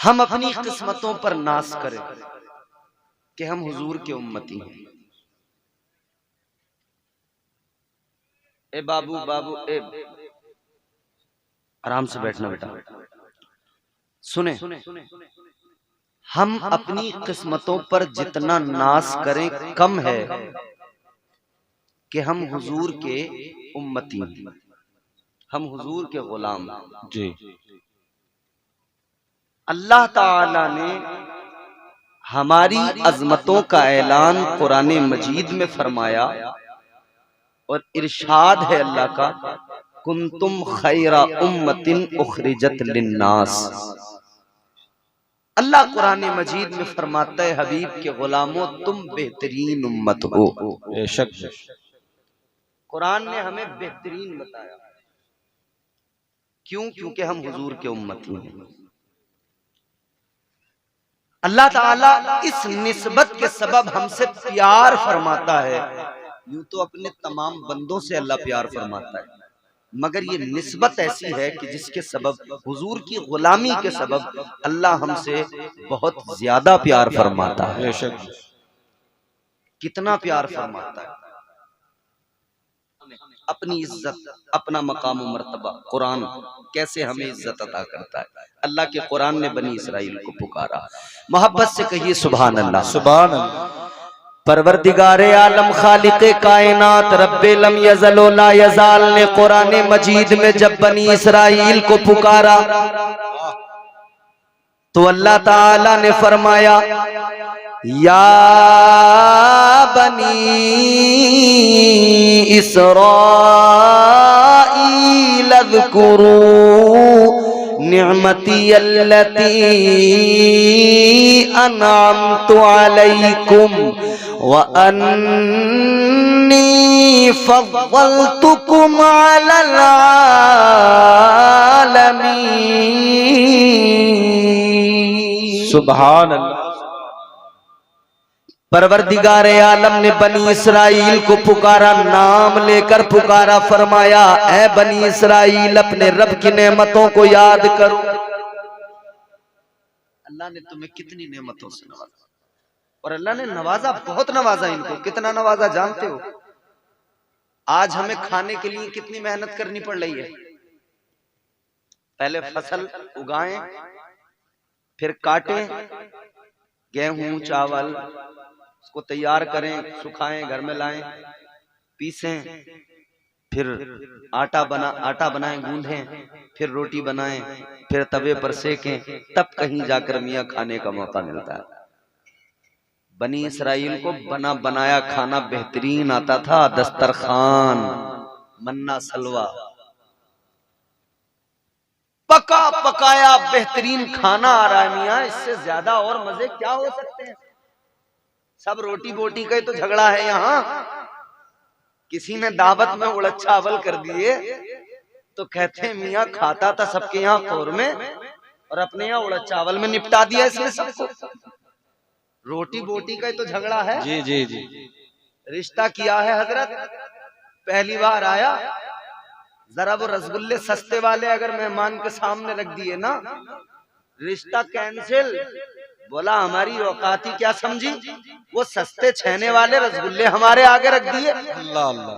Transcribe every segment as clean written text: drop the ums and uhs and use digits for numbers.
हम अपनी किस्मतों पर नाज करें कि हम हुजूर के उम्मती हैं। ए बाबू बाबू ए आराम से बैठना बेटा, सुने। हम अपनी किस्मतों पर जितना नाज करें कम है कि हम हुजूर के उम्मती हैं, हम हुजूर के गुलाम जी। अल्लाह ताला ने हमारी अजमतों का ऐलान कुरान मजीद में फरमाया और इरशाद है अल्लाह का, कुंतुम खैरा उम्मतिन उखरिजत लिन्नास। अल्लाह कुरान मजीद में फरमाता है, हबीब के गुलामों तुम बेहतरीन उम्मत हो। बेशक कुरान ने हमें बेहतरीन बताया। क्यों? क्योंकि हम हुजूर के उम्मती हैं। अल्लाह ताला इस निस्बत के सबब हमसे प्यार फरमाता है। यूं तो अपने तमाम बंदों से अल्लाह प्यार फरमाता है, मगर ये निस्बत ऐसी है कि जिसके सबब हुजूर की गुलामी के सबब अल्लाह हमसे बहुत ज्यादा प्यार फरमाता है। कितना प्यार फरमाता है। अपनी इज्जत, अपना मकाम मर्तबा कुरान कैसे हमें इज्जत अता करता है। अल्लाह के कुरान ने बनी इसराइल को पुकारा। मोहब्बत से कहिए सुभान अल्लाह। सुभान अल्लाह। परवरदिगारे आलम खालिक़े कायनात रब्बे लम यज़ल व ला यज़ाल ने कुरान मजीद में जब बनी इसराइल को पुकारा तो अल्लाह ताला ने फरमाया, या बनी इस्राईल अज़्कुरू निअमती अल्लती अनअमतु अलैकुम व अन्नी फद्दलतुकुम अलल आलमीन। सुभान अल्लाह। परवरदिगारे आलम ने बनी इसराइल को पुकारा, नाम लेकर पुकारा, फरमाया ऐ बनी इसराइल अपने रब की नेमतों को याद करो। अल्लाह ने तुम्हें कितनी नेमतों से नवाजा, और अल्लाह ने नवाजा, बहुत नवाजा इनको। कितना नवाजा जानते हो? आज हमें खाने के लिए कितनी मेहनत करनी पड़ रही है। पहले फसल उगाएं, फिर काटें, गेहूं चावल उसको तैयार करें, सुखाएं, घर में लाएं, पीसें, फिर आटा बनाएं, गूंदें, फिर रोटी बनाएं, फिर तवे पर सेकें, तब कहीं जाकर मियाँ खाने का मौका मिलता है। बनी इसराइल को बना बनाया खाना बेहतरीन आता था। दस्तरखान, मन्ना सलवा, पका पकाया बेहतरीन खाना आ रहा है मियाँ, इससे ज्यादा और मजे क्या हो सकते हैं। सब रोटी बोटी का ही तो झगड़ा है यहाँ। किसी ने दावत में उड़द चावल कर दिए तो कहते हैं मियाँ खाता था सबके यहाँ कौरमे और अपने यहाँ उड़द चावल में निपटा दिया इसने सबको। रोटी बोटी का ही तो झगड़ा है। जी जी जी। रिश्ता किया है हजरत, पहली बार आया, जरा वो रसगुल्ले सस्ते वाले अगर मेहमान के सामने रख दिए ना, रिश्ता कैंसिल। बोला हमारी औकाती क्या समझी, वो सस्ते छेने वाले रसगुल्ले हमारे आगे रख दिए। अल्लाह अल्लाह।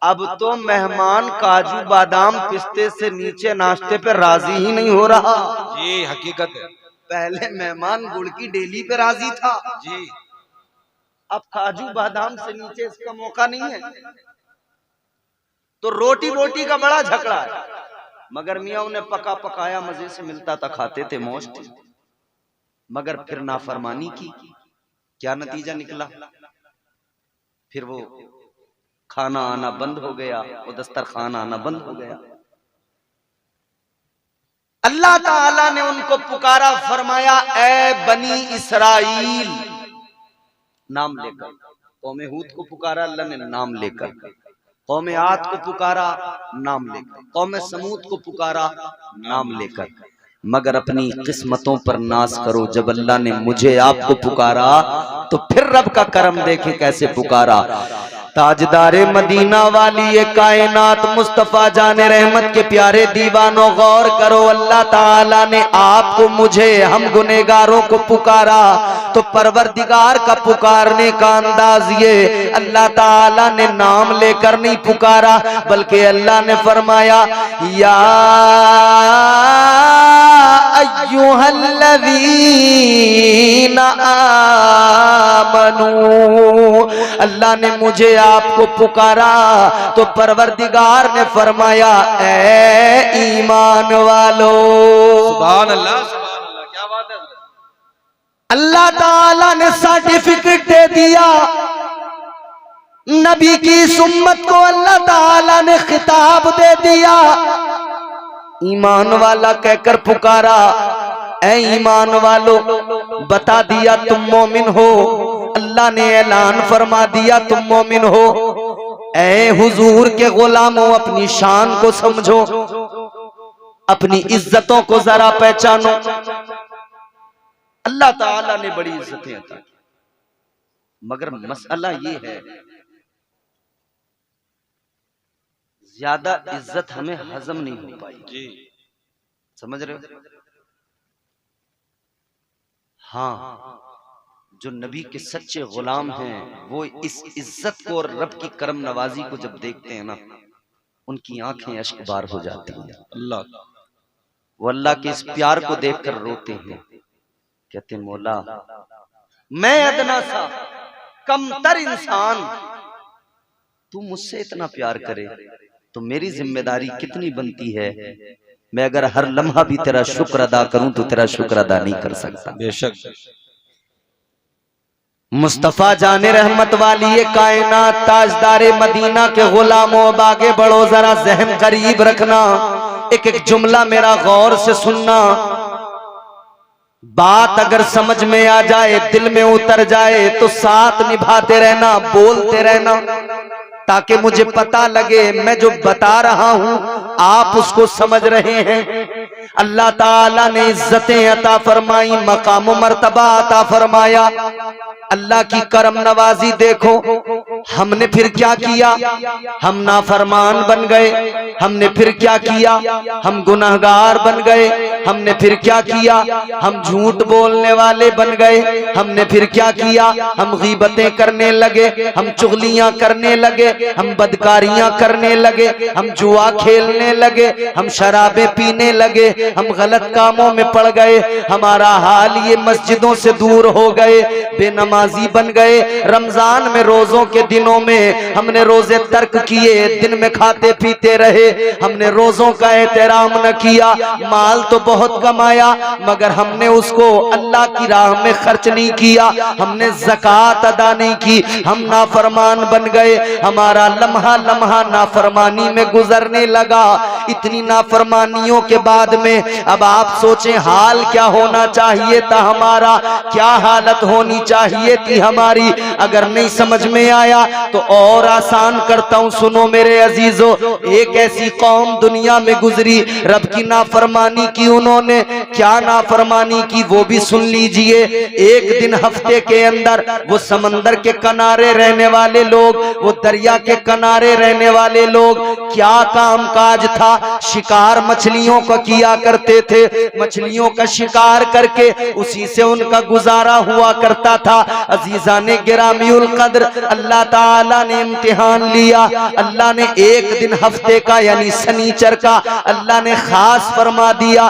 अब तो मेहमान काजू बादाम पिस्ते से नीचे नाश्ते पे राजी ही नहीं हो रहा। जी हकीकत है। पहले मेहमान गुड़ की डेली पे राजी था जी, अब काजू बादाम से नीचे इसका मौका नहीं है। तो रोटी बोटी का बड़ा झगड़ा है, मगर मियाँ उन्हें पका पकाया मजे से मिलता था, खाते थे, मौज थी। मगर फिर नाफरमानी की, क्या नतीजा निकला? फिर वो खाना आना बंद हो गया, वो दस्तरखान आना बंद हो गया। अल्लाह ताला ने उनको पुकारा, फरमाया ऐ बनी इसराइल, नाम लेकर। कौमे हूद को पुकारा अल्लाह ने नाम लेकर, कौमे आद को पुकारा नाम लेकर, कौमे समूद को पुकारा नाम लेकर। मगर अपनी किस्मतों पर नाज करो। जब अल्लाह ने मुझे आपको पुकारा तो फिर रब का करम देखे कैसे पुकारा। ताजदारे मदीना वाली ये कायनात मुस्तफा जाने रहमत के प्यारे दीवानों, गौर करो, अल्लाह ताला ने आपको मुझे हम गुनेगारों को पुकारा तो परवरदिगार का पुकारने का अंदाज ये, अल्लाह ताला ने नाम लेकर नहीं पुकारा, बल्कि अल्लाह ने फरमाया या अय्युहल्लज़ीना आमनू। अल्लाह ने मुझे आपको पुकारा तो परवरदिगार ने फरमाया ए ईमान वालो। सुभान अल्लाह, क्या बात है। अल्लाह ताला ने सर्टिफिकेट दे दिया, नबी की सुन्नत को अल्लाह ताला ने खिताब दे दिया, ईमान वाला कहकर पुकारा, ऐ ईमान वालो बता दिया तुम मोमिन हो। अल्लाह ने ऐलान फरमा दिया तुम मोमिन हो। ऐ हुजूर के गुलामों अपनी शान को समझो, अपनी इज्जतों को जरा पहचानो। अल्लाह ताला ने बड़ी इज्जतें अता की, मगर मसला ये है ज्यादा इज्जत हमें हजम नहीं हो पाई जी, समझ रहे हो। हाँ, जो नबी के सच्चे गुलाम हैं वो इस इज्जत को और रब की करम नवाजी को जब देखते हैं ना, उनकी आंखें अश्कबार हो जाती हैं। अल्लाह, वो अल्लाह के इस प्यार को देखकर रोते हैं, कहते हैं मौला मैं अदना सा कमतर इंसान, तू मुझसे इतना प्यार करे तो मेरी जिम्मेदारी कितनी बनती है, मैं अगर हर लम्हा भी तेरा शुक्र अदा करूं तो तेरा शुक्र अदा नहीं कर सकता। बेशक मुस्तफा जाने रहमत वाली ये कायनात, ताजदारे मदीना के गुलामों, अब आगे बढ़ो, जरा जहन करीब रखना, एक एक जुमला मेरा गौर से सुनना। बात अगर समझ में आ जाए, दिल में उतर जाए तो साथ निभाते रहना, बोलते रहना, ताकि मुझे पता लगे मैं जो बता रहा हूं आप उसको समझ रहे हैं। अल्लाह ताला ने इज्जतें अता फरमाई, मकाम मर्तबा अता फरमाया, अल्लाह की करम नवाजी देखो। हमने फिर क्या किया, हम नाफरमान बन गए। हमने फिर क्या किया, हम गुनहगार बन गए। हमने फिर क्या किया, हम झूठ बोलने वाले बन गए। हमने फिर क्या किया, हम गीबतें करने लगे, हम चुगलियां करने लगे, हम बदकारियां करने लगे, हम जुआ खेलने लगे, हम शराबें पीने लगे, हम गलत कामों में पड़ गए। हमारा हाल ये मस्जिदों से दूर हो गए, बेनमाजी बन गए। रमजान में रोजों के दिनों में हमने रोजे तर्क किए, दिन में खाते पीते रहे, हमने रोजों का एहतराम न किया। माल तो बहुत कमाया मगर हमने उसको अल्लाह की राह में खर्च नहीं किया, हमने ज़कात अदा नहीं की, हम नाफरमान बन गए। हमारा लम्हा लम्हा नाफरमानी में गुजरने लगा। इतनी नाफरमानियों के बाद में अब आप सोचें हाल क्या होना चाहिए था हमारा, क्या हालत होनी चाहिए थी हमारी। अगर नहीं समझ में आया तो और आसान करता हूं, सुनो मेरे अजीजों। एक ऐसी कौम दुनिया में गुजरी, रब की नाफरमानी की उन्होंने, क्या नाफरमानी की वो भी सुन लीजिए। एक दिन हफ्ते के अंदर वो समंदर के किनारे रहने वाले लोग, वो दरिया के किनारे रहने वाले लोग, क्या काम काज था, शिकार मछलियों का किया करते थे। मछलियों का शिकार करके उसी से उनका गुजारा हुआ करता था। अजीजाने गिरामीउल कद्र, अल्लाह ताला ने इम्तिहान लिया। अल्लाह ने एक दिन हफ्ते का यानी शनिचर का अल्लाह ने खास फरमा दिया।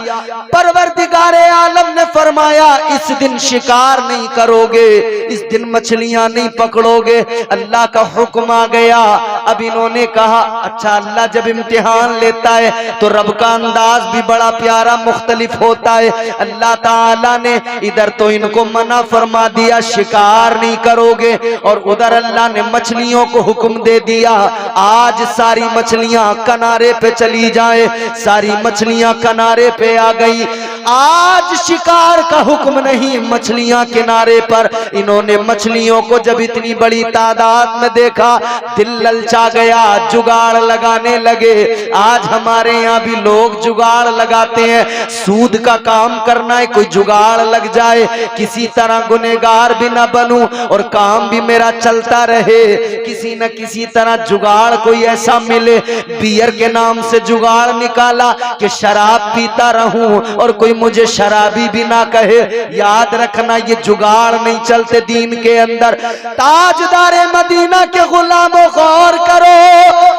परवरदिगारे आलम ने फरमाया इस दिन शिकार नहीं करोगे, इस दिन मछलियां नहीं पकड़ोगे। अल्लाह का हुक्म आ गया। अब इन्होंने कहा अच्छा अल्लाह जब इम्तिहान लेता है तो रब का अंदाज भी बड़ा प्यारा मुख्तलिफ होता है। अल्लाह ताला ने इधर तो इनको मना फरमा दिया शिकार नहीं करोगे, और उधर अल्लाह ने मछलियों को हुक्म दे दिया आज सारी मछलियां किनारे पे चली जाए। सारी मछलियां किनारे पे आ गई। आज शिकार का हुक्म नहीं, मछलियां किनारे पर। इन्होंने मछलियों को जब इतनी बड़ी तादाद में देखा, दिल ललचा गया, जुगाड़ लगाने लगे। आज हमारे यहाँ भी लोग जुगाड़ लगाते हैं, सूद का काम करना है, कोई जुगाड़ लग जाए, किसी तरह गुनहगार भी ना बनूं और काम भी मेरा चलता रहे, किसी न किसी तरह जुगाड़ कोई ऐसा मिले। बियर के नाम से जुगाड़ निकाला कि शराब पीता रहूं और कोई मुझे शराबी भी ना कहे। याद रखना, ये जुगाड़ नहीं चलते दीन के अंदर। ताजदारे मदीना के गुलामों, गौर करो,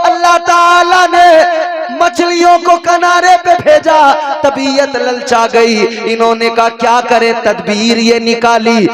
अल्लाह ताला ने मछलियों को किनारे पे भेजा, तबीयत ललचा गई। इन्होंने कहा क्या करे, तदबीर ये निकाली,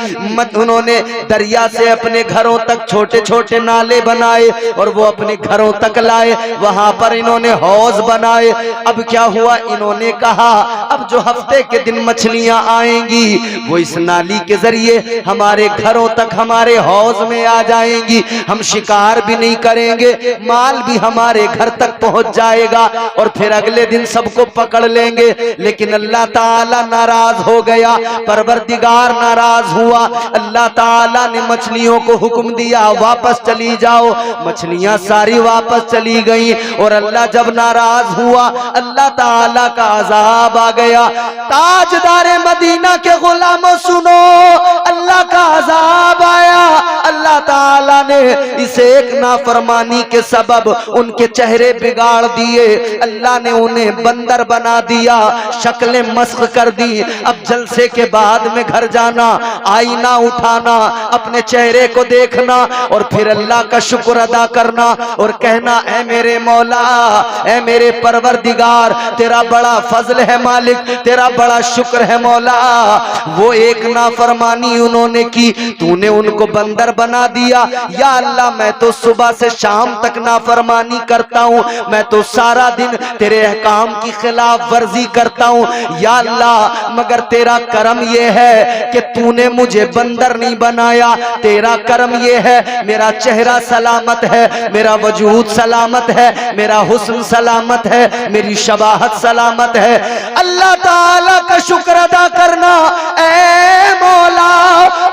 उन्होंने दरिया से अपने घरों तक छोटे छोटे नाले बनाए और वो अपने घरों तक लाए, वहां पर इन्होंने हौज बनाए। अब क्या हुआ, इन्होंने कहा अब जो हफ्ते के दिन मछलियां आएंगी वो इस नाली के जरिए हमारे घरों तक, हमारे हौज में आ जाएंगी, हम शिकार भी नहीं करेंगे, माल भी हमारे घर तक पहुंच जाएगा और फिर अगले दिन सबको पकड़ लेंगे। लेकिन अल्लाह ताला नाराज हो गया, परवरदिगार नाराज हुआ। अल्लाह ताला ने मछलियों को हुक्म दिया वापस चली जाओ, मछलियां सारी वापस चली गई। और अल्लाह जब नाराज हुआ, अल्लाह ताला का अजाब आ गया। ताजदारे मदीना के गुलामों सुनो, अल्लाह का अजाब आया। अल्लाह ताला ने इस एक नाफरमानी के सबब उनके चेहरे बिगाड़ दिए, अल्लाह ने उन्हें बंदर बना दिया, शक्लें मस्ख कर दी। अब जलसे के बाद में घर जाना, आईना उठाना, अपने चेहरे को देखना और फिर अल्लाह का शुक्र अदा करना और कहना ऐ मेरे मौला, ऐ मेरे परवरदिगार, तेरा बड़ा फजल है मालिक, तेरा बड़ा शुक्र है मौला। वो एक नाफरमानी उन्होंने की, तूने उनको बंदर बना दिया। या अल्लाह, मैं तो सुबह से शाम तक नाफरमानी करता हूँ, मैं तो सारा दिन तेरे अहकाम की खिलाफ वर्जी करता हूँ। या अल्लाह, मगर तेरा करम ये है कि तूने मुझे बंदर नहीं बनाया, तेरा करम ये है मेरा चेहरा सलामत है, मेरा वजूद सलामत है, मेरा हुस्न सलामत है, मेरी शबाहत सलामत है। अल्लाह ताला का शुक्र अदा करना, ऐ मौला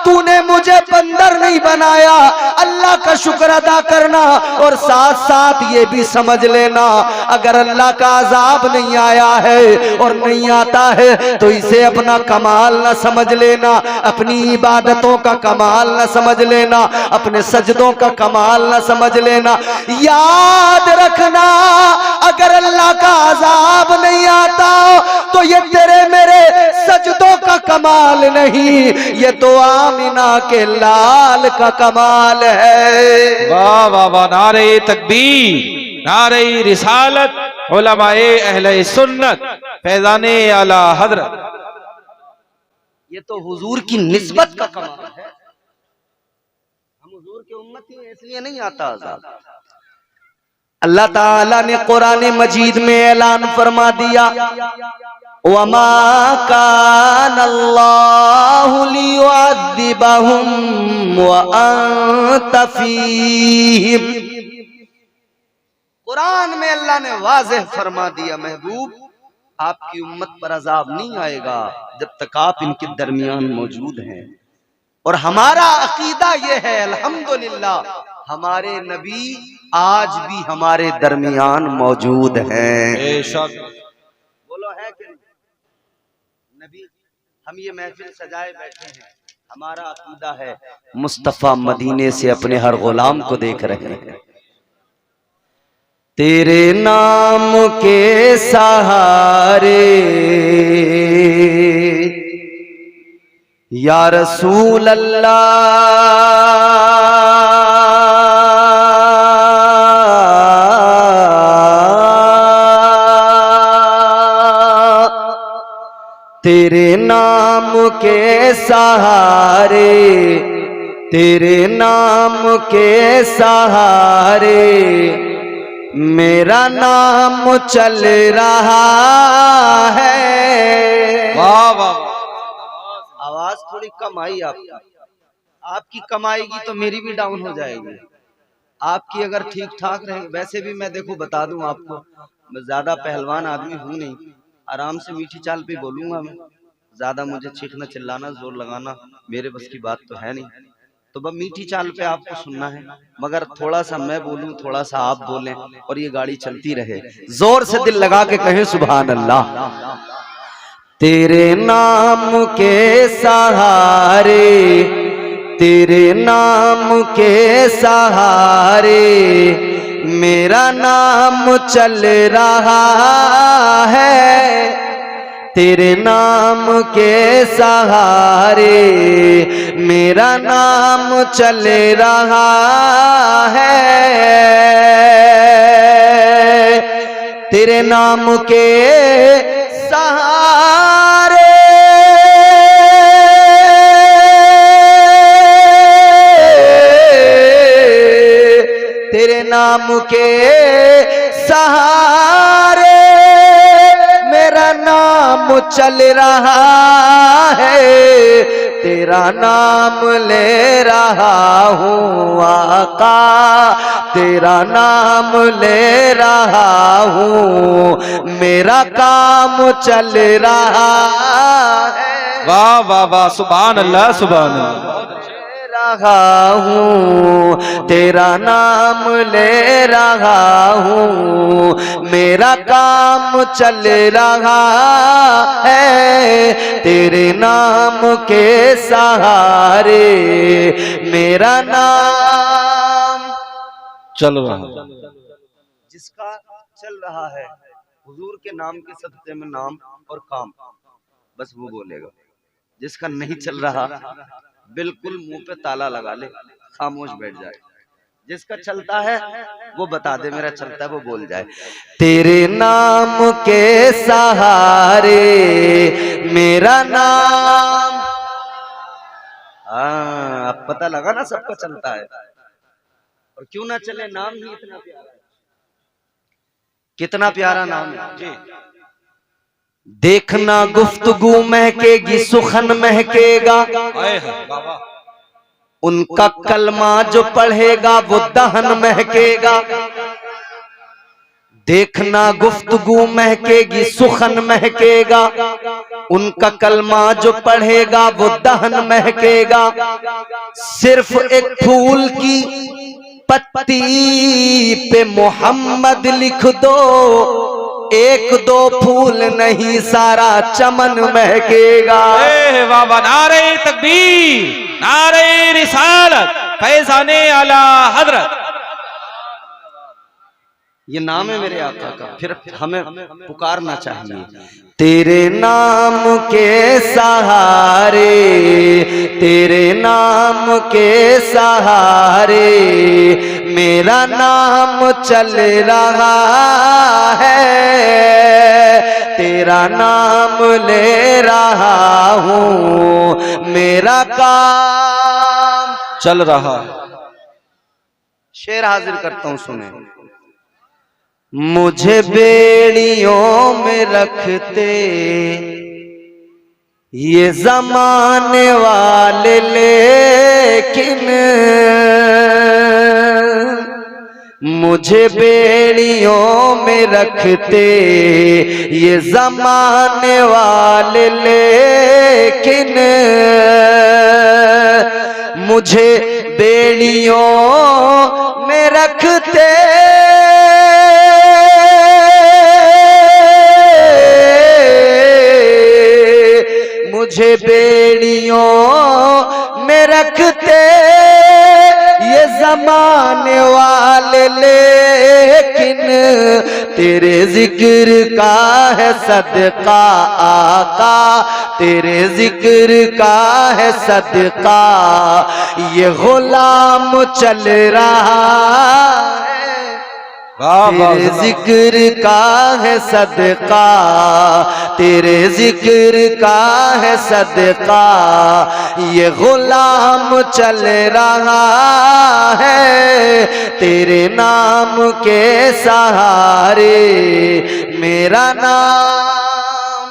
तूने मुझे बंदर नहीं बनाया, अल्लाह का शुक्र अदा करना। और साथ साथ ये भी समझ लेना, अगर अल्लाह का अजाब नहीं आया है और नहीं आता है तो इसे अपना कमाल न समझ लेना, अपनी इबादतों का कमाल न समझ लेना, अपने सजदों का कमाल न समझ लेना। याद रखना, अगर अल्लाह का अजाब नहीं आता तो ये तेरे मेरे सजदों का कमाल नहीं, ये तो आमिना के लाल का कमाल है। वाह वाह वाह, नारे तकबीर, नारे रिसालत, उलमाए अहले सुन्नत, फैजाने आला हजरत। ये तो हुजूर की निस्बत का कमाल है। हम हुजूर के उम्मती हैं, इसलिए नहीं आता अजाब। अल्लाह ताला ने कुरान मजीद में ऐलान फरमा दिया, वमा कान अल्लाहु लियुअद्दिबहुम व अंत फीहिम। कुरान में अल्लाह ने वाज़ेह फरमा दिया, महबूब आपकी उम्मत पर अजाब नहीं आएगा जब तक आप इनके दरमियान मौजूद हैं। और हमारा अकीदा ये है, अल्हम्दुलिल्लाह हमारे नबी आज भी हमारे दरमियान मौजूद हैं। बेशक। बोलो है कि नबी, हम ये महफिल सजाए बैठे हैं, हमारा अकीदा है मुस्तफा मदीने से अपने हर गुलाम को देख रहे हैं। तेरे नाम के सहारे या रसूल अल्लाह, तेरे नाम के सहारे, तेरे नाम के सहारे मेरा नाम चल रहा है। वाह वाह, आवाज थोड़ी कम आई आपकी कम आएगी तो मेरी भी डाउन हो जाएगी। आपकी अगर ठीक ठाक रहे, वैसे भी मैं देखो बता दूं आपको, मैं ज्यादा पहलवान आदमी हूं नहीं, आराम से मीठी चाल पे बोलूंगा मैं, ज्यादा मुझे चीखना चिल्लाना जोर लगाना मेरे बस की बात तो है नहीं। तो बस मीठी चाल पे आपको सुनना है, मगर थोड़ा सा मैं बोलूं थोड़ा सा आप बोलें और ये गाड़ी चलती रहे। जोर से दिल लगा के कहें सुभान अल्लाह। तेरे नाम के सहारे, तेरे नाम के सहारे मेरा नाम चल रहा है, तेरे नाम के सहारे मेरा नाम चल रहा है, तेरे नाम के सहारे तेरे नाम के सहारे मेरा नाम चल रहा है, तेरा नाम ले रहा हूँ आका, तेरा नाम ले रहा हूँ, मेरा काम चल रहा है। वाह वाह वाह, सुभान अल्लाह सुभान अल्लाह। रहा हूँ तेरा नाम ले रहा हूँ, मेरा काम चल रहा है, तेरे नाम के सहारे मेरा नाम चल रहा है। जिसका चल रहा है हुजूर के नाम के सदक़े में नाम और काम, बस वो बोलेगा। जिसका नहीं चल रहा बिल्कुल मुंह पे ताला लगा ले, खामोश बैठ जाए। जिसका चलता है वो बता दे मेरा चलता है, वो बोल जाए तेरे नाम के सहारे मेरा नाम। हाँ, अब पता लगा ना सबका चलता है, और क्यों ना चले, नाम ही इतना प्यारा है। कितना प्यारा नाम है जी। देखना गुफ्तगू महकेगी सुखन महकेगा, उनका कलमा जो पढ़ेगा वो दहन महकेगा। देखना गुफ्तगू महकेगी सुखन महकेगा, उनका कलमा जो पढ़ेगा वो दहन महकेगा। सिर्फ एक फूल की पत्ती पे मोहम्मद लिख दो, एक दो फूल नहीं सारा चमन महकेगा। वाह वाह, नारे तकबीर, नारे रिसालत, फैज़ाने आला हजरत। ये नाम है मेरे आका का, फिर हमें पुकारना चाहिए। तेरे नाम के सहारे, तेरे नाम के सहारे मेरा नाम चल रहा है, तेरा नाम ले रहा हूँ, मेरा काम चल रहा है। शेर हाजिर करता हूँ, सुने। मुझे बेड़ियों में रखते ये जमाने वाले, लेकिन मुझे बेड़ियों में रखते ये जमाने वाले, लेकिन मुझे बेड़ियों में रखते मुझे बेड़ियों में रखते ये जमाने वाले, लेकिन तेरे जिक्र का है सदका आका, तेरे जिक्र का है सदका ये गुलाम चल रहा है। तेरे जिक्र का है सदका, तेरे जिक्र का है सदका ये गुलाम चल रहा है, तेरे नाम के सहारे मेरा नाम।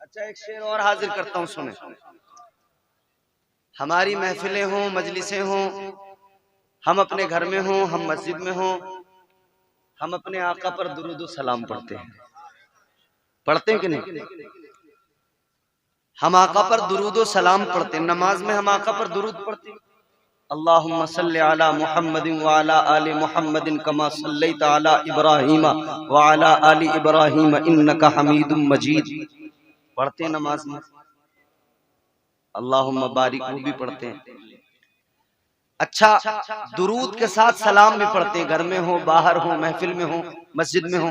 अच्छा, एक शेर और हाजिर करता हूँ, सुने। हमारी महफिलें हों, मजलिसें हों, हम अपने घर में हों, हम मस्जिद में हों, हम अपने आका पर दुरूद सलाम पढ़ते हैं, पढ़ते हैं कि नहीं? हम आका पर दुरूद सलाम पढ़ते हैं, नमाज में हम आका पर दुरूद पढ़ते हैं। अल्लाहुम्मा सल्लि अला मुहम्मदिन व अला आलि मुहम्मदिन कमा सल्लैता अला इब्राहीम व अला आलि इब्राहीम इन्नका हमीदुम मजीद, पढ़ते हैं नमाज में। अल्लाहुम्मा बारिक, वो भी पढ़ते हैं। अच्छा, दुरूद के साथ सलाम भी पढ़ते हैं, घर में हो, बाहर हो, महफिल में हो, मस्जिद में हो।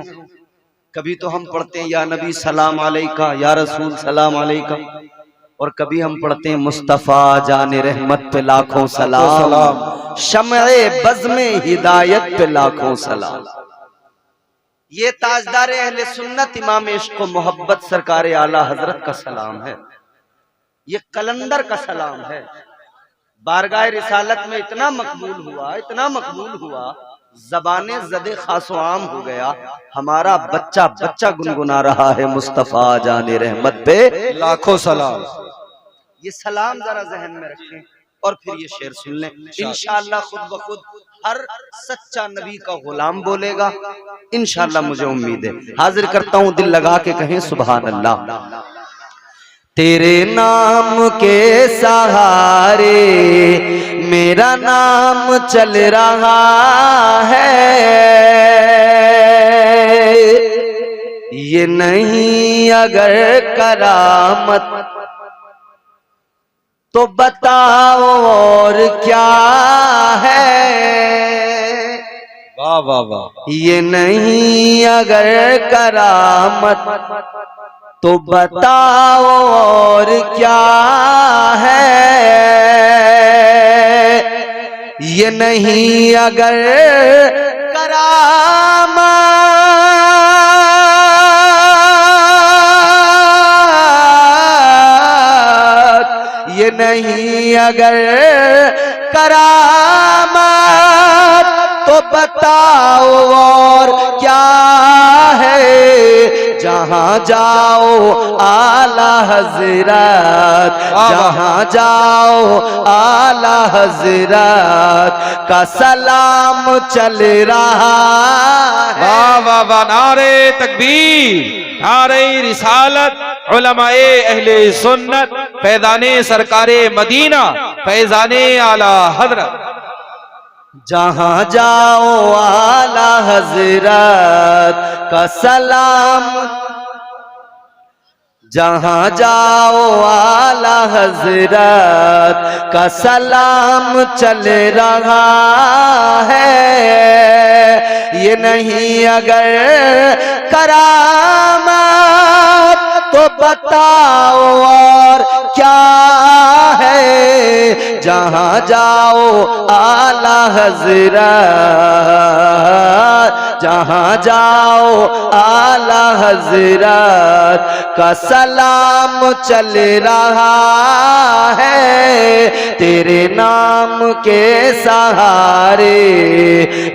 कभी तो हम पढ़ते हैं या नबी सलाम अलैका, या रसूल सलाम अलैका, और कभी हम पढ़ते हैं मुस्तफा जाने रहमत पे लाखों सलाम, शम्ए बज़ में हिदायत पे लाखों सलाम। ये ताजदार अहले सुन्नत इमाम इश्क व मोहब्बत सरकार आला हजरत का सलाम है, ये कलंदर का सलाम है। बारगाह रिसालत में इतना मकबूल हुआ, इतना मकबूल हुआ, ज़बाने ज़दे खासो आम हो गया। हमारा बच्चा बच्चा गुनगुना रहा है मुस्तफा जाने रहमत पे लाखों सलाम। ये सलाम जरा जहन में रखें और फिर ये शेर सुन लें। इंशाअल्लाह खुद ब खुद हर सच्चा नबी का गुलाम बोलेगा, इंशाअल्लाह, मुझे उम्मीद है। हाजिर करता हूँ, दिल लगा के कहें सुभान अल्लाह। तेरे नाम के सहारे मेरा नाम चल रहा है, ये नहीं अगर करामत तो बताओ और क्या है। वाह वाह वाह। ये नहीं अगर करामत तो बताओ और क्या है। ये नहीं अगर करामत, ये नहीं अगर करामत तो बताओ और क्या है। जहां जाओ आला हजरत, जहां जाओ आला हजरत का सलाम चल रहा है। वाह वाह वाह। नारे तकबीर, नारे रिसालत, उलमाए अहले सुन्नत, फैज़ाने सरकारे मदीना, फैज़ाने आला हजरत। जहां जाओ आला हजरत का सलाम, जहां जाओ आला हजरत का सलाम चल रहा है। ये नहीं अगर करामत तो बताओ और क्या है। जहां जाओ आला हजरत, जहां जाओ आला हजरत का सलाम चल रहा है। तेरे नाम के सहारे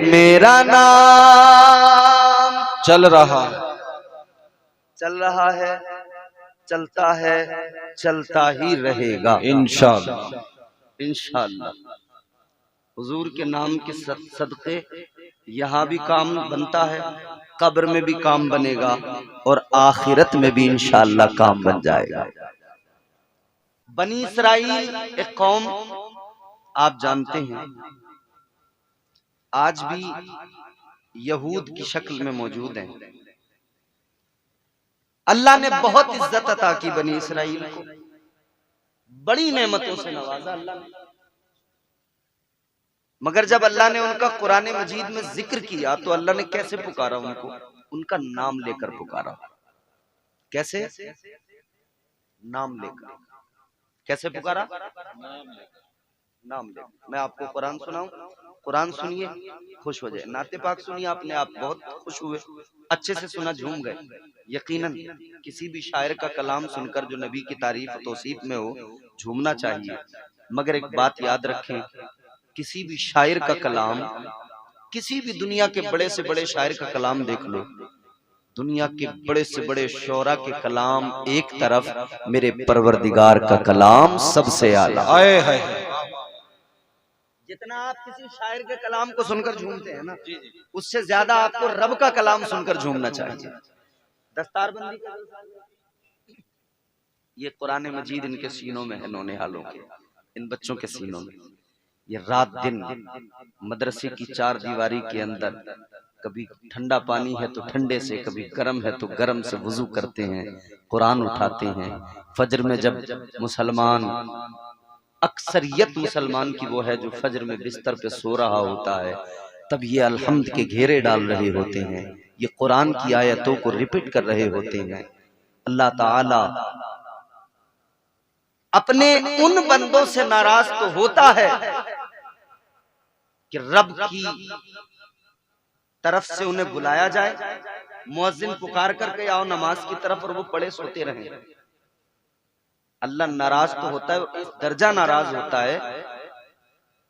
मेरा नाम चल रहा है, चल रहा है, चलता है, चलता ही रहेगा इंशाअल्लाह इंशाअल्लाह। हुजूर के नाम के सदक़े यहाँ भी काम बनता है, कब्र में भी काम बनेगा और आखिरत में भी इंशाअल्लाह काम बन जाएगा। बनी इसराइल एक कौम, आप जानते हैं, आज भी यहूद की शक्ल में मौजूद है। अल्लाह ने बहुत इज्जत अता की बनी इसराइल को, बड़ी नेमतों से नवाजा अल्लाह ने। मगर जब अल्लाह ने उनका कुरान मजीद में जिक्र किया तो अल्लाह ने कैसे पुकारा उनको? उनका नाम लेकर पुकारा। कैसे? नाम लेकर। कैसे पुकारा? नाम लेकर। मैं आपको कुरान सुनाऊं, कुरान सुनिए, खुश हो जाए। नाते पाक सुनिए, आपने आप बहुत खुश हुए, अच्छे से सुना, झूम गए। यकीनन किसी भी शायर का कलाम सुनकर जो नबी की तारीफ तौसीफ में हो, झूमना चाहिए। मगर एक बात याद रखें, किसी भी शायर का कलाम, किसी भी दुनिया के बड़े से बड़े शायर का कलाम देख लो, दुनिया के बड़े से बड़े शोरा के कलाम एक तरफ, मेरे परवरदिगार का कलाम सबसे आला। जितना आप किसी शायर के कलाम को सुनकर झूमते हैं ना, उससे ज्यादा आपको रब का कलाम सुनकर झूमना चाहिए। दस्तारबंदी का ये कुरान मजीद इनके सीनों में है, नौनिहालों के, इन बच्चों के सीनों में। ये रात दिन मदरसे की चार दीवारी के अंदर कभी ठंडा पानी है तो ठंडे से, कभी गर्म है तो गर्म से वुजू करते हैं, कुरान उठाते हैं। फजर में जब मुसलमान, अक्सरियत मुसलमान की वो है जो फजर में बिस्तर पे सो रहा होता है, तब ये अल्हम्द के घेरे डाल रहे होते हैं, ये कुरान की आयतों को रिपीट कर रहे होते हैं। अल्लाह ताला अपने उन बंदों से नाराज तो होता है कि रब की तरफ से उन्हें बुलाया जाए, मुअज्जिन पुकार करके आओ नमाज की तरफ, और वो पड़े सोते रहें। अल्लाह नाराज तो होता है, इस दर्जा नाराज होता है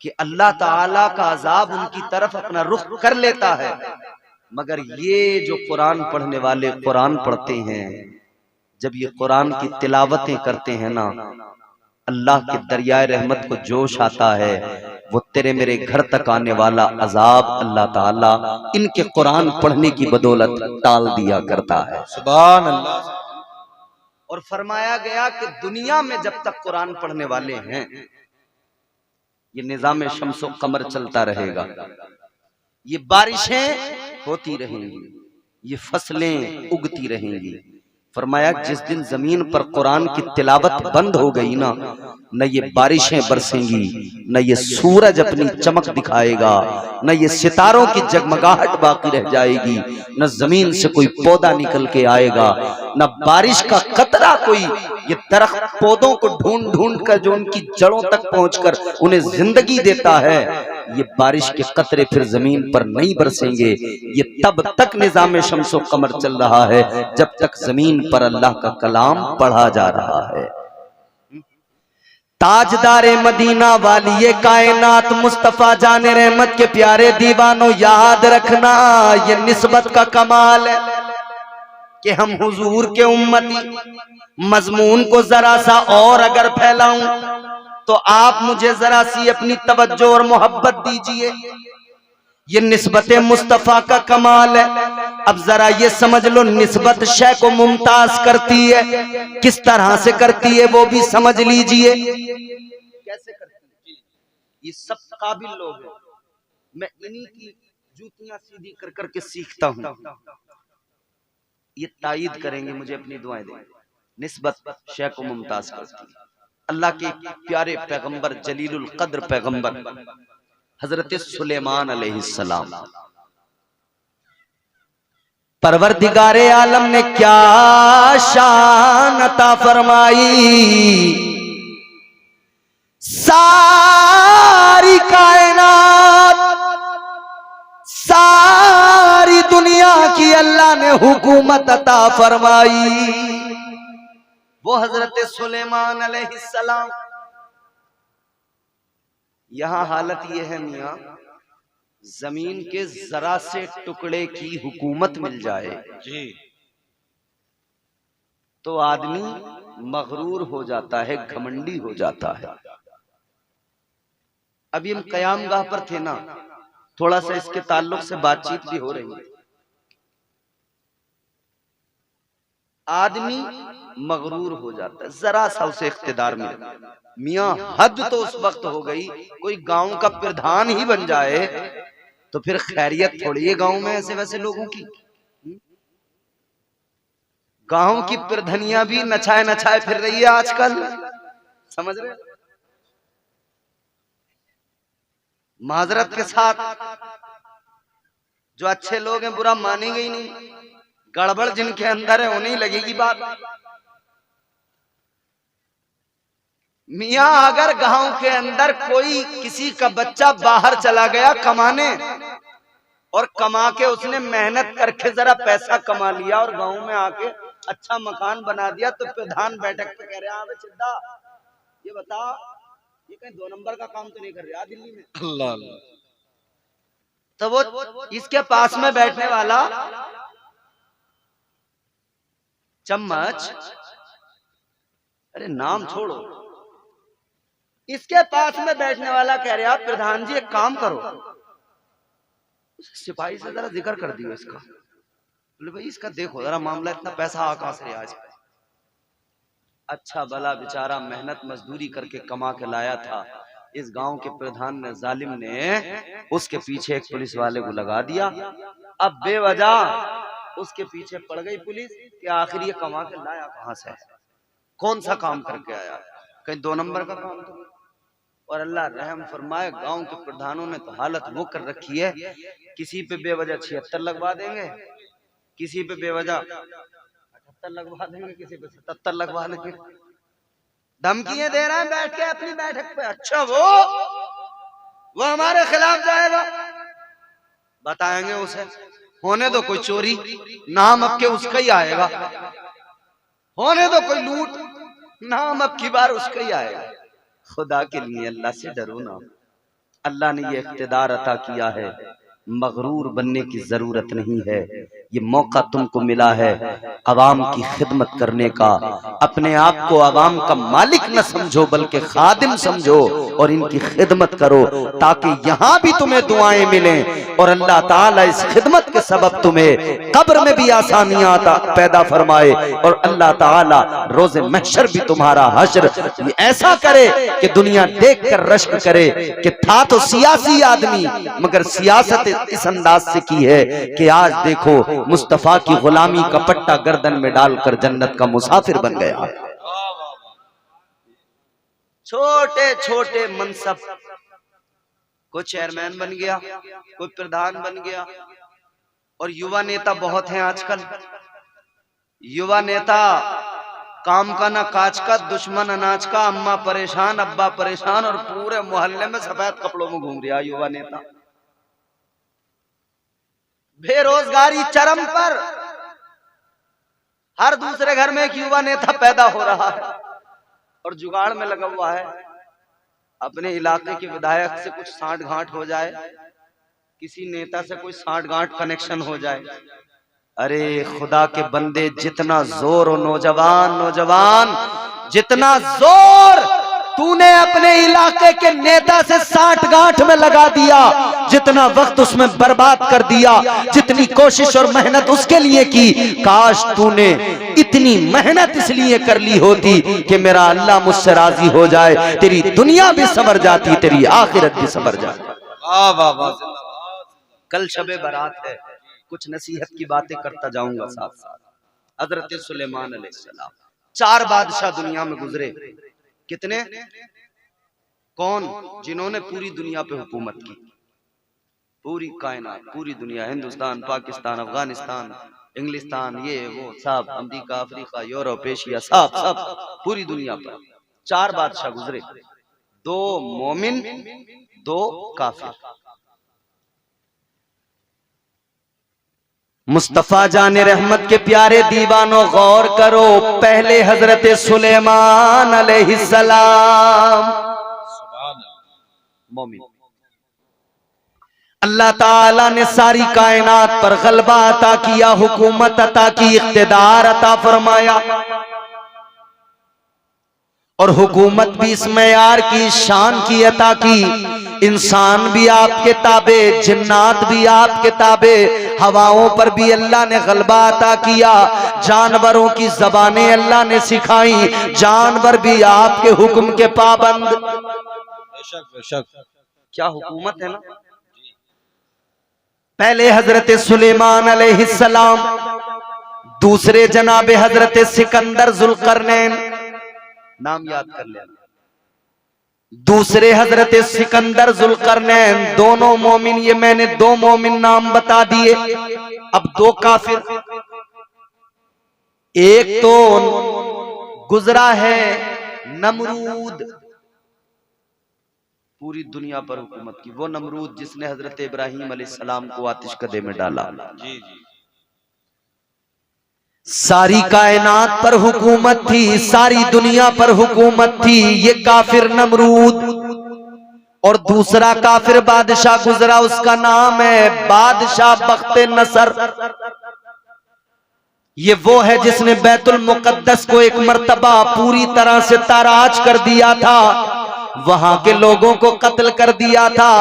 कि अल्लाह ताला का अजाब उनकी तरफ अपना रुख कर लेता है। मगर ये जो कुरान पढ़ने वाले कुरान पढ़ते हैं, जब ये कुरान की तिलावतें करते हैं ना, अल्लाह के दरियाए रहमत को जोश आता है। वो तेरे मेरे घर तक आने वाला अजाब अल्लाह ताला इनके कुरान पढ़ने की बदौलत टाल दिया करता है। सुभान अल्लाह। और फरमाया गया कि दुनिया में जब तक कुरान पढ़ने वाले हैं, ये निजाम शम्सो कमर चलता रहेगा, ये बारिशें होती रहेंगी, ये फसलें उगती रहेंगी। फरमाया जिस दिन जमीन पर कुरान की तिलावत बंद हो गई ना, न ये बारिशें बरसेंगी, न ये सूरज अपनी चमक दिखाएगा, न ये सितारों की जगमगाहट बाकी रह जाएगी, न जमीन से कोई पौधा निकल के आएगा, न बारिश का कतरा कोई ये दरख्त पौधों को ढूंढ ढूंढ कर जो उनकी जड़ों तक पहुंचकर उन्हें जिंदगी देता है, ये बारिश के कतरे फिर जमीन पर नहीं बरसेंगे। ये तब तक निजाम शम्सो कमर चल रहा है जब तक जमीन पर अल्लाह का कलाम पढ़ा जा रहा है। ताजदारे मदीना वाली ये कायनात मुस्तफा जाने रहमत के प्यारे दीवानों, याद रखना ये निस्बत का कमाल है कि हम हुजूर के उम्मती। मजमून को जरा सा और अगर फैलाऊं तो आप मुझे जरा सी अपनी तवज्जो और मोहब्बत दीजिए। ये निस्बत मुस्तफा का कमाल है। अब जरा ये समझ लो, निस्बत शय को मुमताज करती है, किस तरह से करती है वो भी समझ लीजिए। कैसे करती है? ये सब काबिल लोग हैं, मैं इन्हीं की जूतियां सीधी कर करके सीखता हूं। ये तायीद करेंगे, मुझे अपनी दुआएं दें। निस्बत शय को मुमताज करती है। अल्लाह के प्यारे पैगंबर, जलीलुल कद्र पैगंबर हजरत सुलेमान अलैहिस्सलाम, परवरदिगारे आलम ने क्या शान अता फरमाई। सारी कायनात, सारी दुनिया की अल्लाह ने हुकूमत अता फरमाई। वो हजरत सुलेमान अलैहिस्सलाम। यहां हालत ये है मियां, जमीन के जरा से टुकड़े की हुकूमत मिल जाए जी तो आदमी मगरूर हो जाता है, घमंडी हो जाता है। अभी हम कयामगाह पर थे ना, थोड़ा सा इसके ताल्लुक से बातचीत भी हो रही है। आदमी मगरूर हो जाता है, जरा सा उसे इख्तिदार मिले। मियां हद तो उस वक्त हो गई, कोई गांव का प्रधान ही बन जाए तो फिर खैरियत थोड़ी है गांव में ऐसे वैसे लोगों की। गांव की प्रधनिया भी नचाए नचाए फिर रही है आजकल, समझ रहे? माजरत के साथ जो अच्छे लोग हैं बुरा मानेंगे ही नहीं, गड़बड़ जिनके अंदर है उन्हें लगेगी बात। मियां अगर गांव के अंदर कोई किसी का बच्चा बाहर चला गया कमाने, और कमा के उसने मेहनत करके जरा पैसा कमा लिया और गांव में आके अच्छा मकान बना दिया, तो प्रधान बैठक पे कह रहे हैं, चिद्दा ये बता, ये कहीं 2 नंबर का काम तो नहीं कर रहा दिल्ली में? अल्लाह अल्लाह। तो वो इसके पास में बैठने वाला चम्मच, अरे नाम छोड़ो, इसके पास में बैठने वाला कह रहा प्रधान जी एक काम करो, सिपाही से जरा जिक्र कर दियो इसका। बोले भाई इसका देखो जरा मामला, इतना पैसा आ कहां से आज। अच्छा भला बेचारा मेहनत मजदूरी करके कमा के लाया था, इस गांव के प्रधान ने जालिम ने उसके पीछे एक पुलिस वाले को लगा दिया। अब बेवजह उसके पीछे पड़ गई पुलिस कि आखिर ये कमा के लाया कहां से, कौन सा काम करके आया, कहीं 2 नंबर का काम तो। और अल्लाह रहम फरमाए, गांव के प्रधानों ने तो हालत वो कर रखी है, किसी पे बेवजह 76 लगवा देंगे, किसी पे बेवजह 78 लगवा देंगे, किसी पे 77 लगवा देंगे, धमकियां दे रहे हैं बैठ के अपनी बैठक पे। अच्छा वो हमारे खिलाफ जाएगा, बताएंगे उसे, होने दो कोई चोरी, नाम अब के उसका ही आएगा, होने दो कोई लूट, नाम अब की बार उसका ही आएगा। खुदा के लिए अल्लाह से डरो ना, अल्लाह ने ये इख्तिदार अता किया है, मगरूर बनने की जरूरत नहीं है। ये मौका तुमको मिला है अवाम की खिदमत करने का, अपने आप को अवाम का मालिक न समझो बल्कि खादिम समझो और इनकी खिदमत करो, ताकि यहाँ भी तुम्हें दुआएं मिलें और अल्लाह ताला इस खिदमत के सबब तुम्हें कब्र में भी आसानियां पैदा फरमाए और अल्लाह ताला रोज़े महशर भी तुम्हारा हश्र ऐसा करे कि दुनिया देख कर रश्क करे कि था तो सियासी आदमी मगर सियासत इस अंदाज से की है कि आज देखो मुस्तफा की गुलामी का पट्टा गर्दन में डालकर जन्नत का मुसाफिर बन गया। छोटे छोटे मनसब, कोई चेयरमैन बन गया, कोई प्रधान बन गया, और युवा नेता बहुत हैं आजकल। युवा नेता काम का ना काज का, दुश्मन अनाज का, अम्मा परेशान अब्बा परेशान और पूरे मोहल्ले में सफेद कपड़ों में घूम रहा युवा नेता। बेरोजगारी चरम पर, हर दूसरे घर में एक युवा नेता पैदा हो रहा है और जुगाड़ में लगा हुआ है। अपने इलाके के विधायक से कुछ साठ गांठ हो जाए, किसी नेता से कोई साठ गांठ कनेक्शन हो जाए। अरे खुदा के बंदे, जितना जोर हो नौजवान जितना जोर तूने अपने इलाके के नेता से साठ गांठ में लगा दिया, जितना वक्त उसमें बर्बाद कर दिया, जितनी कोशिश और मेहनत उसके लिए की, काश तूने इतनी मेहनत इसलिए कर ली होती कि मेरा अल्लाह मुझसे राजी हो जाए, तेरी दुनिया भी संवर जाती, तेरी आखिरत भी संवर जाती। वाह वाह वाह। कल शबे बारात है, कुछ नसीहत की बातें करता जाऊंगा साथ साथ। हजरत सुलेमान अलैहिस्सलाम, 4 बादशाह दुनिया में गुजरे। कितने? कौन? जिन्होंने पूरी दुनिया पे हुकूमत की, पूरी कायनात, पूरी दुनिया, हिंदुस्तान, पाकिस्तान, अफगानिस्तान, इंग्लिस्तान, ये वो सब, अमेरिका, अफ्रीका, यूरोप, एशिया, सब पूरी दुनिया पर 4 बादशाह गुजरे, 2 मोमिन 2 काफिर। मुस्तफा जाने रहमत के प्यारे दीवानों गौर करो, पहले हजरत सुलेमान अलैहिस्सलाम मोमिन, अल्लाह ताला ने सारी कायनात पर गलबा अता किया, हुकूमत अता की, इख्तिदार अता फरमाया और हुकूमत भी इस मयार की, शान की अता की। इंसान भी आपके ताबे, जिन्नात भी आपके ताबे, हवाओं पर भी अल्लाह ने गलबा अता किया, जानवरों की ज़बानें अल्लाह ने सिखाई, जानवर भी आपके हुक्म के पाबंद। बेशक बेशक, क्या हुकूमत है ना। पहले हजरत सुलेमान अलैहिस्सलाम, दूसरे जनाबे हजरत सिकंदर जुल्करनैन, नाम याद कर लेना। दूसरे हजरत सिकंदर जुल्करनैन, दोनों मोमिन, ये मैंने 2 मोमिन नाम बता दिए। अब 2 काफिर, एक तो गुजरा है नमरूद, पूरी दुनिया पर हुकूमत की, वो नमरूद जिसने हजरत इब्राहिम अलैहिस्सलाम को आतिश कदे में डाला। जी जी, सारी कायनात पर हुकूमत थी, सारी दुनिया पर हुकूमत थी, ये काफिर नमरूद। और दूसरा काफिर बादशाह गुजरा, उसका नाम है बादशाह बख्ते नसर। ये वो है जिसने बैतुल मुकद्दस को एक मर्तबा पूरी तरह से ताराज कर दिया था। वहां के लोगों को कत्ल कर दिया था,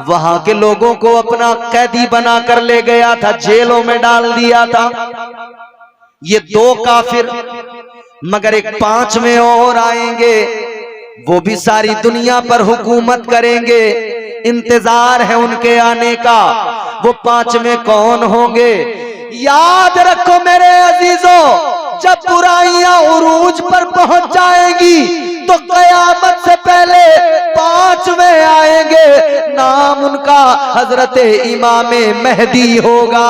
वहां के लोगों को अपना कैदी बनाकर ले गया था, जेलों में डाल दिया था। ये 2 काफिर, मगर एक 5वें और आएंगे, वो भी सारी दुनिया पर हुकूमत करेंगे। इंतजार है उनके आने का। वो 5वें कौन होंगे? याद रखो मेरे अजीजों, जब बुराइयां उरूज पर पहुंच जाएंगी तो कयामत से पहले 5वें आएंगे। नाम उनका हजरत इमाम मेहदी होगा।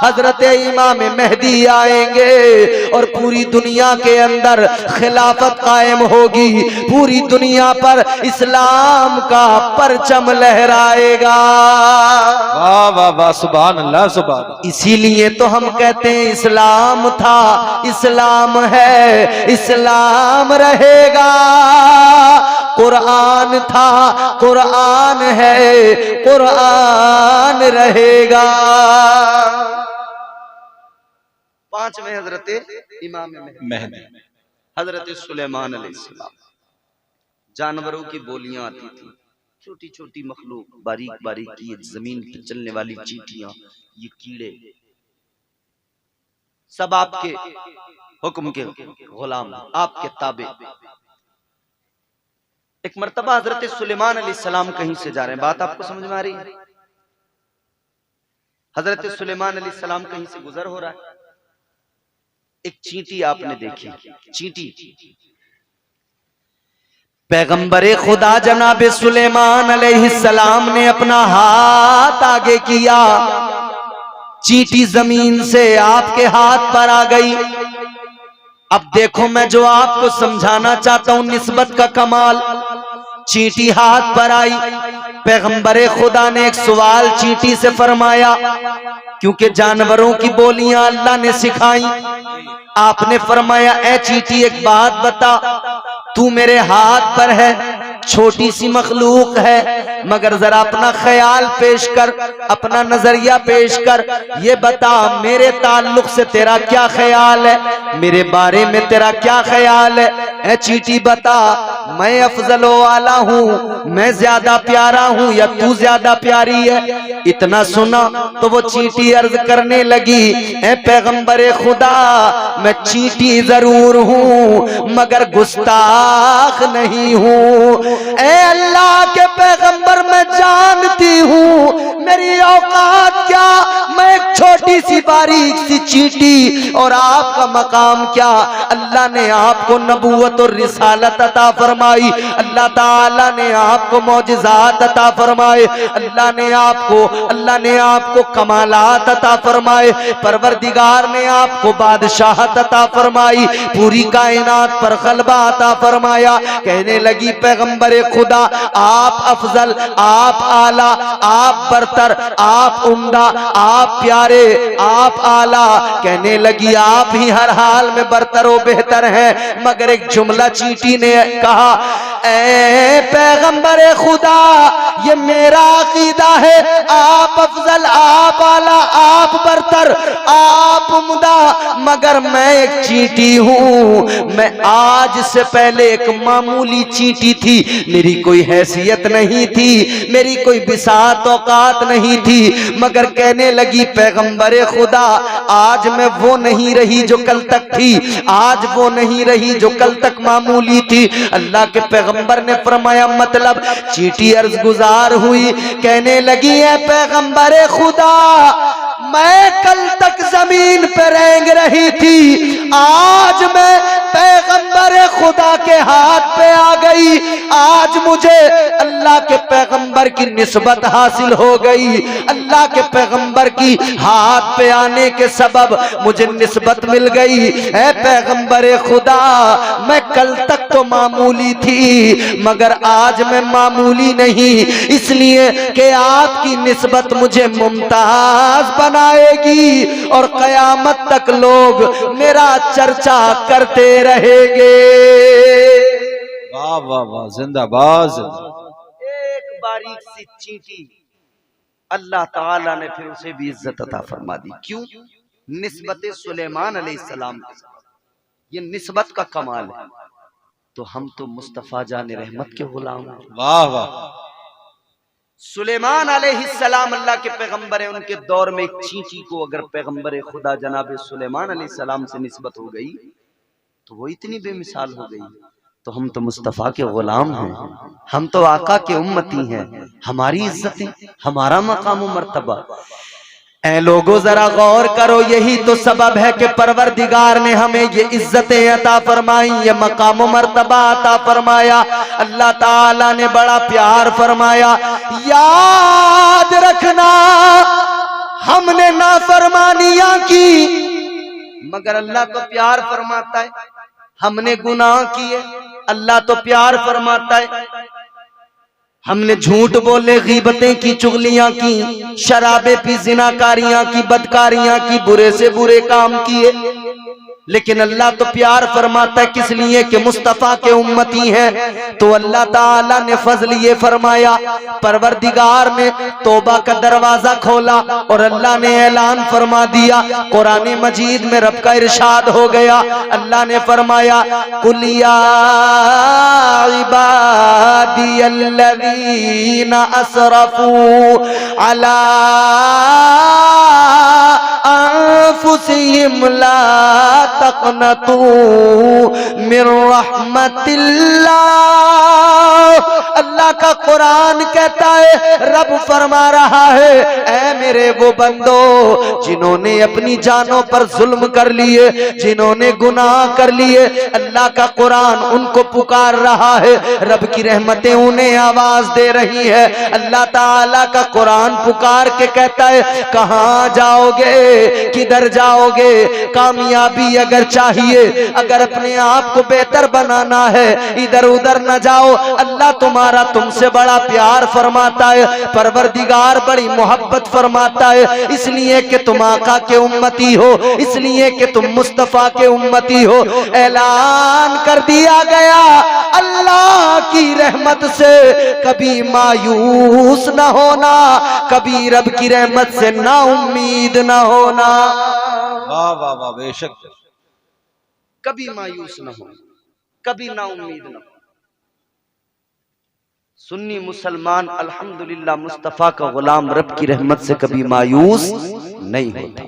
हजरत इमाम मेहदी आएंगे और पूरी दुनिया के अंदर खिलाफत कायम होगी, पूरी दुनिया पर इस्लाम का परचम लहराएगा। वाह वाह वाह, सुभान अल्लाह, सुभान। इसीलिए तो हम कहते हैं इस्लाम था, इस्लाम है, इस्लाम रहेगा। कुरान था, कुरान है, कुरान रहेगा। 5वें हजरत इमाम मेहदी। हजरत सुलेमान अलैहिस्सलाम। जानवरों की बोलियां आती थी, छोटी छोटी मखलूक, बारीक बारीक ये जमीन पर चलने वाली चींटियां, ये कीड़े, सब आपके हुक्म के गुलाम, आपके ताबे। एक मर्तबा हजरत सुलेमान अलैहिस्सलाम कहीं से जा रहे हैं, बात आपको समझ में आ रही है? हजरत सुलेमान अलैहिस्सलाम कहीं से गुजर हो रहा है, एक चींटी आपने देखी, चींटी। पैगंबरे खुदा जनाब सुलेमान अलैहिस्सलाम ने अपना हाथ आगे किया, चींटी जमीन से आपके हाथ पर आ गई। अब देखो, मैं जो आपको समझाना चाहता हूं निस्बत का कमाल। चींटी हाथ पर आई, पैगंबरे खुदा ने एक सवाल चींटी से फरमाया, क्योंकि जानवरों की बोलियां अल्लाह ने सिखाई। आपने फरमाया, ए चींटी एक बात बता, तू मेरे हाथ पर है, छोटी सी मखलूक है, मगर जरा अपना ख्याल पेश कर, अपना नजरिया पेश कर, ये बता मेरे ताल्लुक से तेरा क्या ख्याल है, मेरे बारे में तेरा क्या ख्याल है? ए चींटी बता, मैं अफजलो वाला हूँ, मैं ज्यादा प्यारा हूँ या तू ज्यादा प्यारी है? इतना सुना तो वो चींटी अर्ज करने लगी, ए पैगंबरे खुदा, मैं चींटी जरूर हूँ मगर गुस्ताख नहीं हूँ। ए अल्लाह के पैगंबर, मैं जानती हूँ मेरी औकात क्या, मैं एक छोटी सी बारीक सी चींटी, और आपका मकाम क्या? अल्लाह ने आपको नबूवत और रिसालत अता फरमाई, अल्लाह ताला ने आपको मौजिज़ात अता फरमाए, अल्लाह ने आपको कमालात अता फरमाए, परवरदिगार ने आपको बादशाहत अता फरमाई, पूरी कायनात पर गलबा अता फरमाया। कहने लगी, पैगंबरे खुदा, आप अफजल, आप आला, आप बरतर, आप उम्दा, आप प्यारे, आप आला। कहने लगी, आप ही हर हाल में बरतर व बेहतर हैं। मगर एक जुमला चींटी ने कहा, ए पैगंबरे खुदा, ये मेरा अकीदा है, आप अफजल, आप आला, आप बरतर, आप उम्दा, मगर मैं एक चींटी हूँ। मैं आज से पहले एक मामूली चींटी थी, मेरी कोई हैसियत नहीं थी, मेरी कोई बिसात औकात नहीं थी। मगर कहने लगी, पैगंबरे खुदा, आज मैं वो नहीं रही जो कल तक थी, आज वो नहीं रही जो कल तक मामूली थी। अल्लाह के पैगंबर ने फरमाया, मतलब? चींटी अर्ज गुजार हुई, कहने लगी, है पैगंबरे खुदा, मैं कल तक जमीन पर रेंग रही थी, आज मैं पैगंबरे खुदा के हाथ पे आ गई, आज मुझे अल्लाह के पैगंबर की निस्बत हासिल हो गई। अल्लाह के पैगंबर की हाथ पे आने के सबब मुझे निस्बत मिल गई। है पैगंबरे खुदा, मैं कल तक तो मामूली थी, मगर आज मैं मामूली नहीं, इसलिए कि आपकी निस्बत मुझे मुमताज बनाएगी और कयामत तक लोग मेरा चर्चा करते रहेंगे। वाह वाह वाह, जिंदाबाद। एक बारीक सी चींटी, अल्लाह ताला ने फिर उसे भी इज्जत अता फरमा दी। क्यों? निस्बत सुलेमान अलैहिस्सलाम के साथ। ये निस्बत का कमाल है। तो हम तो मुस्तफ़ा जान रहमत के गुलाम हैं। वाह वाह। सुलेमान अलैहिस्सलाम अल्लाह के पैगंबर हैं। उनके दौर में एक चींटी को अगर पैगंबर खुदा जनाब सुलेमान अलैहिस्सलाम से निस्बत हो गई तो वो इतनी बेमिसाल हो गई। तो हम तो मुस्तफ़ा के गुलाम हैं, हम तो आका के उम्मती हैं, हमारी इज्जतें, हमारा मकाम मर्तबा। ऐ लोगों जरा गौर करो, यही तो सबब है कि परवरदिगार ने हमें ये इज्जतें अता फरमाई, ये मकाम मर्तबा अता फरमाया। अल्लाह ताला ने बड़ा प्यार फरमाया। याद रखना हमने नाफरमानियां की मगर अल्लाह तो प्यार फरमाता है, हमने गुनाह किए अल्लाह तो प्यार फरमाता है। हमने झूठ बोले, गीबतें की, चुगलियां की, शराबे पी, जिनाकारियां की, बदकारियां की, बुरे से बुरे काम किए, लेकिन अल्लाह तो प्यार फरमाता है। किस लिए? कि मुस्तफ़ा के उम्मती हैं। तो अल्लाह ताला ने फजल ये फरमाया, परवरदिगार ने तौबा का दरवाजा खोला और अल्लाह ने ऐलान फरमा दिया। कुरान मजीद में रब का इरशाद हो गया, अल्लाह ने फरमाया, कुल या इबादियल्लज़ीना असरफू अला अनफुसिहिम ला तक़नतू मिर रहमतिल्लाह। अल्लाह का कुरान कहता है, रब फरमा रहा है, ऐ मेरे वो बंदो जिन्होंने अपनी जानों पर जुल्म कर लिए, जिन्होंने गुनाह कर लिए, अल्लाह का कुरान उनको पुकार रहा है, रब की रहमतें उन्हें आवाज दे रही है। अल्लाह ताला का कुरान पुकार के कहता है, कहां जाओगे, किधर जाओगे? कामयाबी अगर चाहिए, अगर अपने आप को बेहतर बनाना है, इधर उधर न जाओ। अल्लाह तुम्हारा तुमसे बड़ा प्यार फरमाता है, परवरदिगार बड़ी मोहब्बत फरमाता है, इसलिए कि तुम आका के उम्मती हो, इसलिए कि तुम मुस्तफा के उम्मती हो। ऐलान कर दिया गया, अल्लाह की रहमत से कभी मायूस न होना, कभी रब की रहमत से ना उम्मीद न होना। वाह वाह वाह, बेशक। कभी मायूस न हो, कभी ना उम्मीद न हो। सुन्नी मुसलमान अल्हम्दुलिल्लाह मुस्तफा का गुलाम रब की रहमत से कभी मायूस नहीं होता।